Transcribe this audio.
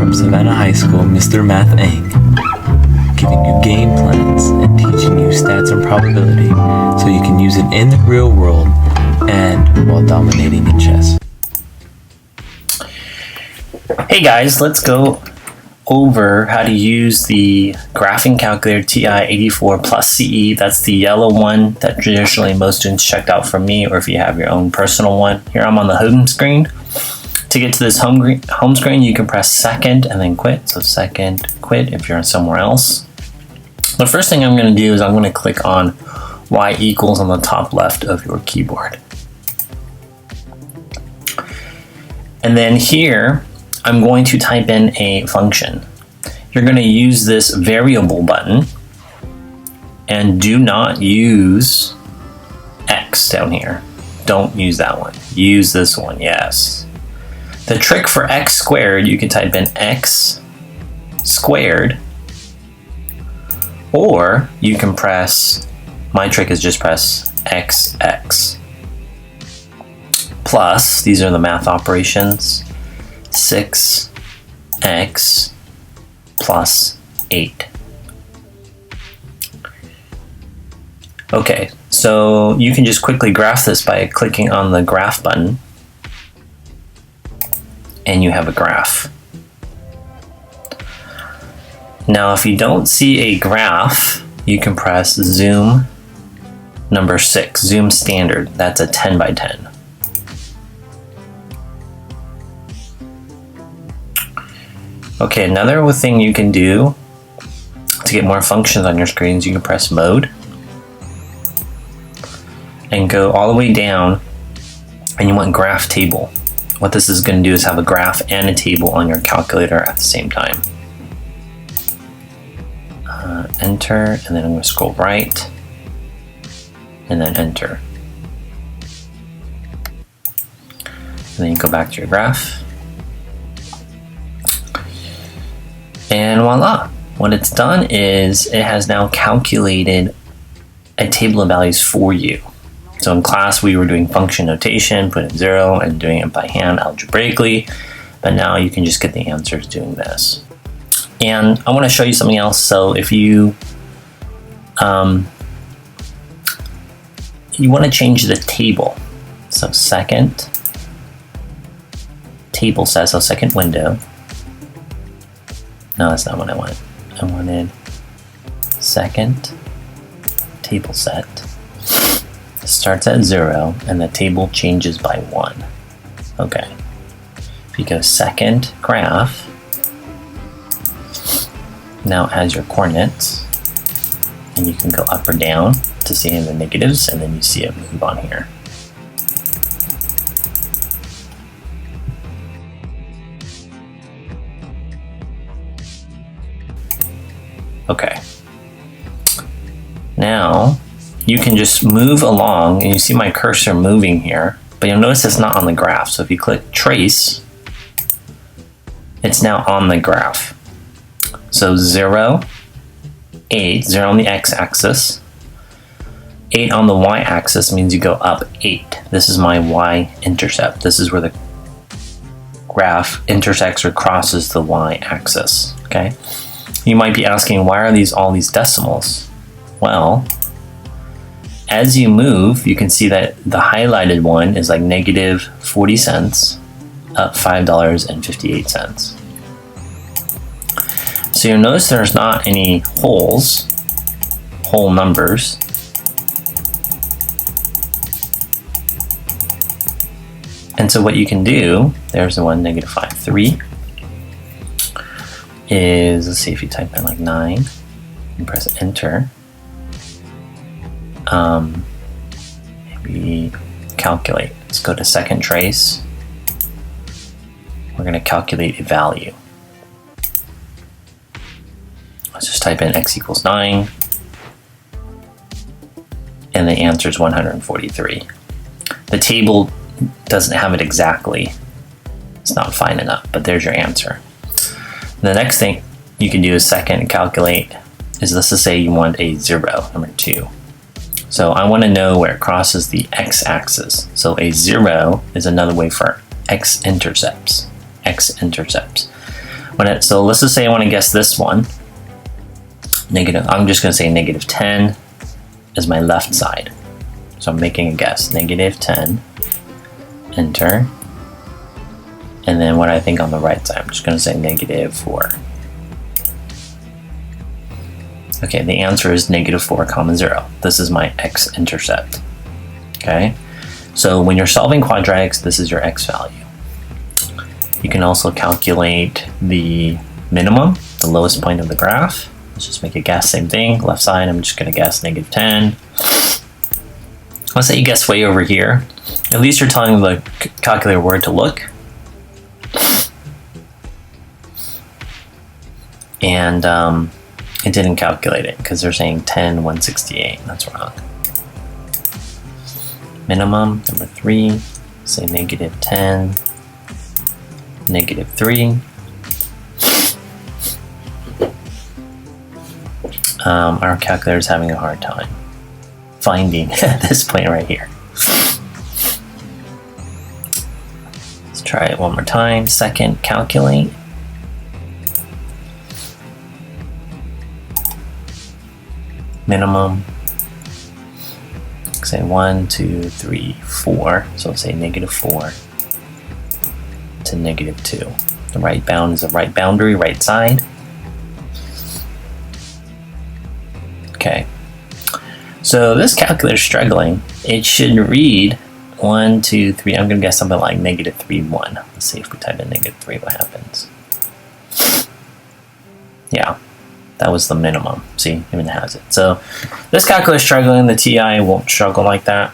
from Savannah High School, Mr. Math Eng, giving you game plans and teaching you stats and probability so you can use it in the real world and while dominating in chess. Hey guys, let's go over how to use the graphing calculator TI84 CE. That's the yellow one that traditionally most students checked out from me, or if you have your own personal one. Here I'm on the home screen. To get to this home screen, you can press second and then quit. So second, quit if you're somewhere else. The first thing I'm going to do is I'm going to click on y equals on the top left of your keyboard. And then here, I'm going to type in a function. You're going to use this variable button and do not use X down here. Don't use that one. Use this one, yes. The trick for X squared, you can type in X squared, or you can press, my trick is just press XX. Plus, these are the math operations, 6x plus 8. Okay, so you can just quickly graph this by clicking on the graph button, and you have a graph. Now, if you don't see a graph, you can press zoom number 6, zoom standard. That's a 10 by 10. Okay, another thing you can do to get more functions on your screens, you can press mode and go all the way down, and you want graph table. What this is going to do is have a graph and a table on your calculator at the same time. Enter, and then I'm going to scroll right, and then enter. And then you go back to your graph. And voila, what it's done is it has now calculated a table of values for you. So in class we were doing function notation, put in 0 and doing it by hand algebraically, but now you can just get the answers doing this. And I want to show you something else. So if you want to change the table, so second table set, so second window. No, that's not what I want. I wanted second table set. It starts at 0 and the table changes by 1. Okay. If you go second graph, now it has your coordinates, and you can go up or down to see the negatives, and then you see it move on here. Okay, now you can just move along, and you see my cursor moving here, but you'll notice it's not on the graph. So if you click trace, it's now on the graph. So 0, 8, 0 on the x-axis, 8 on the y-axis means you go up 8. This is my y-intercept. This is where the graph intersects or crosses the y-axis, okay? You might be asking, why are all these decimals? Well, as you move, you can see that the highlighted one is like negative 40 cents, up $5.58. So you'll notice there's not any whole numbers. And so what you can do, there's the one, negative 5.3. Is, let's see if you type in like 9 and press enter, maybe calculate. Let's go to second trace. We're going to calculate a value. Let's just type in x equals 9, and the answer is 143. The table doesn't have it exactly. It's not fine enough, but there's your answer. The next thing you can do is second calculate is, let's just say you want a 0, number 2. So I want to know where it crosses the x-axis. So a 0 is another way for x-intercepts. So let's just say I want to guess this one. I'm just going to say negative 10 is my left side. So I'm making a guess. Negative 10, enter. And then what I think on the right side, I'm just going to say negative 4. Okay, the answer is negative 4 comma 0. This is my x-intercept. Okay, so when you're solving quadratics, this is your x value. You can also calculate the minimum, the lowest point of the graph. Let's just make a guess, same thing. Left side, I'm just going to guess negative 10. Let's say you guess way over here. At least you're telling the calculator where to look. And it didn't calculate it because they're saying 10, 168. That's wrong. Minimum, number 3, say negative 10, negative 3. Our calculator is having a hard time finding this point right here. Let's try it one more time. Second, calculate. Minimum. Say 1, 2, 3, 4. So let's say negative 4 to negative 2. The right bound is the right boundary, right side. Okay. So this calculator is struggling. It should read 1, 2, 3. I'm going to guess something like negative 3, 1. Let's see if we type in negative 3, what happens. Yeah, that was the minimum. See, it even has it. So this calculator is struggling. The TI won't struggle like that.